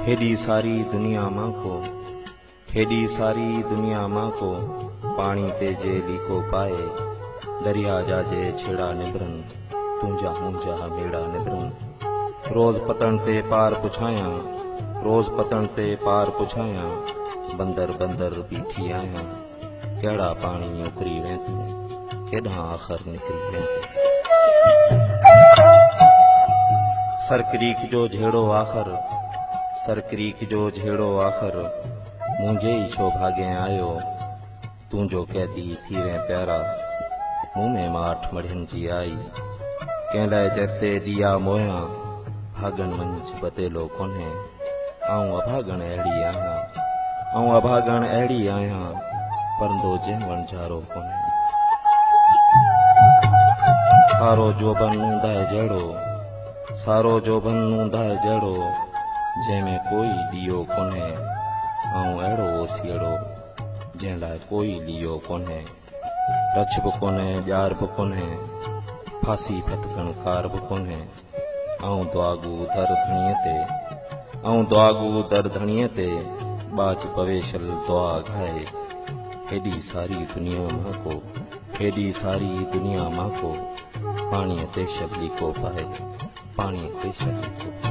Heidi सारी दुनिया मां को, हेडी सारी दुनिया मां को पानी ते जे लीको पाए, दरिया जा जे छेड़ा निबरन, तुंजा मुंजा मेड़ा निबरन। रोज पतन ते पार पुछाया, रोज पतन ते पार पुछाया, बंदर बंदर बीठी आया, केड़ा पानी उकरी वेंतू, केड़ा आखर निकरी वेंतू। सरक्रीक जो झेड़ो आखर, सरक्रीक जो झेड़ो आखर, मुंहिंजे ई छो भागे आयो, तुंहिंजो कैदी थी वे प्यारा, मुंह में माठ मढ़ियन जी आई, कंहिं लाइ जरते ॾिया मोया, भागन मंझ बतेलो कोन्हे, आऊं अभागण अहिड़ी आहियां, आऊं अभागण अहिड़ी आहियां, परंदो जंहिं वणझारो कोन्हे। सारो जोबन ऊंदाए जहिड़ो, सारो जोबन ऊंदाए जहिड़ो, जंहिंमें कोई ॾियो कोन्हे, आऊं अहिड़ो ओसियड़ो, जंहिं लाइ कोई ॾियो कोन्हे। रछ बि कोन्हे, ॼार बि कोन्हे, फांसी फतकण कार बि कोन्हे, आऊं दुआगू दर धणीअ ते, आऊं दुआगू दर धणीअ ते, बाज पवेशल दुआ घाए। हेॾी सारी दुनिया मां को, हेॾी सारी दुनिया मां को, पाणीअ ते शब लीको पाए, पाणीअ ते शब लीको।